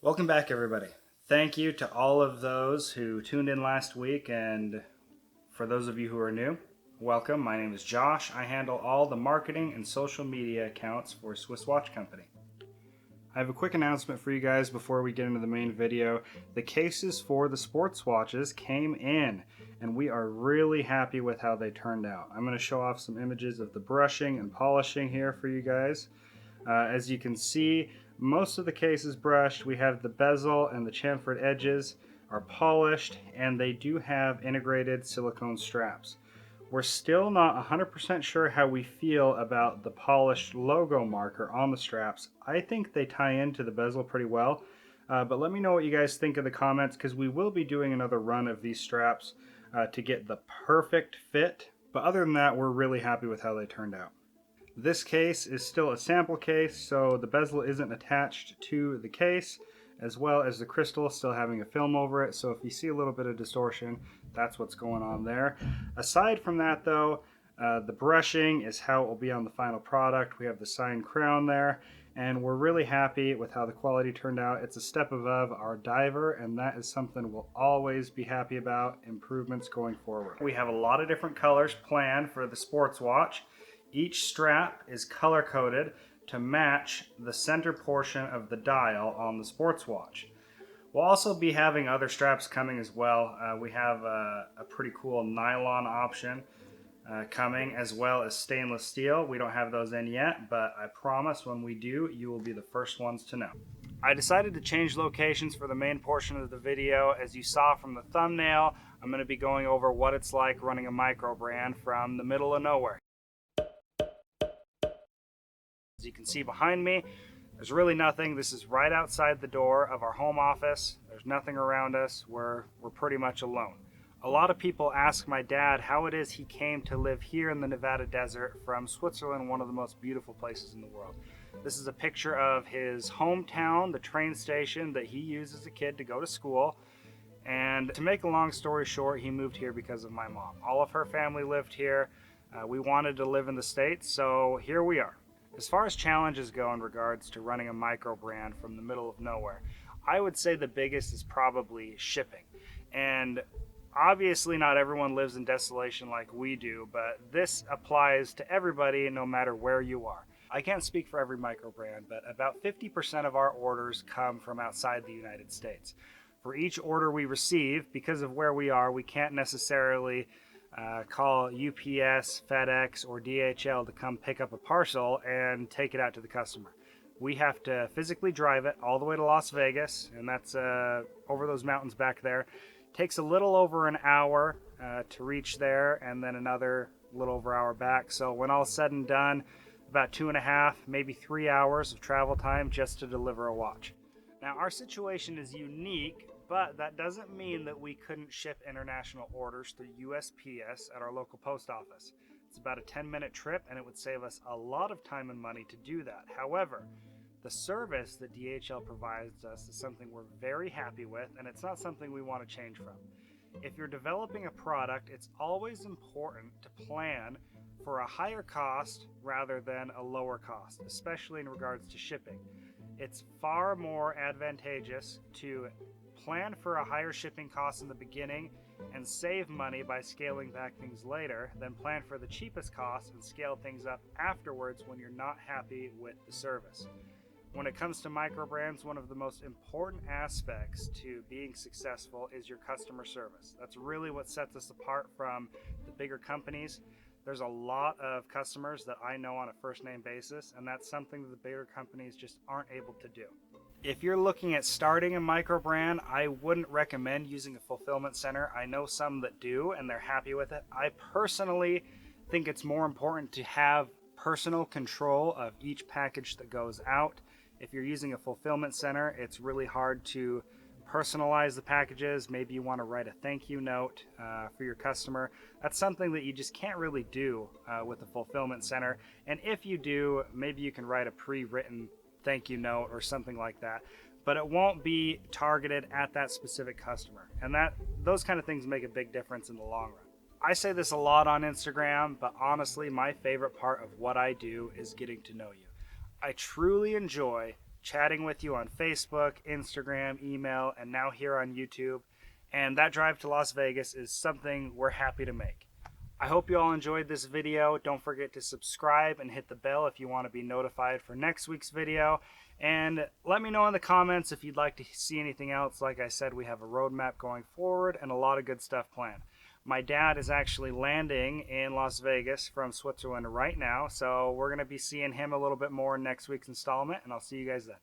Welcome back, everybody. Thank you to all of those who tuned in last week, and for those of you who are new, welcome. My name is Josh. I handle all the marketing and social media accounts for Swiss Watch Company. I have a quick announcement for you guys before we get into the main video. The cases for the sports watches came in, and we are really happy with how they turned out. I'm going to show off some images of the brushing and polishing here for you guys. As you can see, most of the case is brushed. We have the bezel and the chamfered edges are polished, and they do have integrated silicone straps. We're still not 100% sure how we feel about the polished logo marker on the straps. I think they tie into the bezel pretty well, but let me know what you guys think in the comments, because we will be doing another run of these straps to get the perfect fit. But other than that, we're really happy with how they turned out. This case is still a sample case, so the bezel isn't attached to the case, as well as the crystal still having a film over it. So if you see a little bit of distortion, that's what's going on there. Aside from that though, the brushing is how it will be on the final product. We have the signed crown there, and we're really happy with how the quality turned out. It's a step above our diver, and that is something we'll always be happy about, improvements going forward. We have a lot of different colors planned for the sports watch. Each strap is color coded to match the center portion of the dial on the sports watch. We'll also be having other straps coming as well. We have a pretty cool nylon option coming, as well as stainless steel. We don't have those in yet, but I promise when we do, you will be the first ones to know. I decided to change locations for the main portion of the video. As you saw from the thumbnail, I'm going to be going over what it's like running a micro brand from the middle of nowhere. As you can see behind me, there's really nothing. This is right outside the door of our home office. There's nothing around us. We're pretty much alone. A lot of people ask my dad how it is he came to live here in the Nevada desert from Switzerland, one of the most beautiful places in the world. This is a picture of his hometown, the train station that he used as a kid to go to school. And to make a long story short, he moved here because of my mom. All of her family lived here. We wanted to live in the States, so here we are. As far as challenges go in regards to running a micro brand from the middle of nowhere, I would say the biggest is probably shipping. And obviously not everyone lives in desolation like we do, but this applies to everybody no matter where you are. I can't speak for every micro brand, but about 50% of our orders come from outside the United States. For each order we receive, because of where we are, we can't necessarily call UPS, FedEx, or DHL to come pick up a parcel and take it out to the customer. We have to physically drive it all the way to Las Vegas, and that's over those mountains back there. It takes a little over an hour to reach there, and then another little over an hour back. So when all is said and done, about 2.5, maybe 3 hours of travel time just to deliver a watch. Now, our situation is unique, but that doesn't mean that we couldn't ship international orders through USPS at our local post office. It's about a 10-minute trip, and it would save us a lot of time and money to do that. However, the service that DHL provides us is something we're very happy with, and it's not something we want to change from. If you're developing a product, it's always important to plan for a higher cost rather than a lower cost, especially in regards to shipping. It's far more advantageous to plan for a higher shipping cost in the beginning and save money by scaling back things later than plan for the cheapest cost and scale things up afterwards when you're not happy with the service. When it comes to micro brands, one of the most important aspects to being successful is your customer service. That's really what sets us apart from the bigger companies. There's a lot of customers that I know on a first name basis, and that's something that the bigger companies just aren't able to do. If you're looking at starting a micro brand, I wouldn't recommend using a fulfillment center. I know some that do, and they're happy with it. I personally think it's more important to have personal control of each package that goes out. If you're using a fulfillment center, it's really hard to personalize the packages. Maybe you want to write a thank you note for your customer. That's something that you just can't really do with a fulfillment center. And if you do, maybe you can write a pre-written thank you note or something like that, but it won't be targeted at that specific customer. And those kind of things make a big difference in the long run. I say this a lot on Instagram, but honestly, my favorite part of what I do is getting to know you. I truly enjoy chatting with you on Facebook, Instagram, email, and now here on YouTube. And that drive to Las Vegas is something we're happy to make. I hope you all enjoyed this video. Don't forget to subscribe and hit the bell if you want to be notified for next week's video. And let me know in the comments if you'd like to see anything else. Like I said, we have a roadmap going forward and a lot of good stuff planned. My dad is actually landing in Las Vegas from Switzerland right now, so we're going to be seeing him a little bit more in next week's installment, and I'll see you guys then.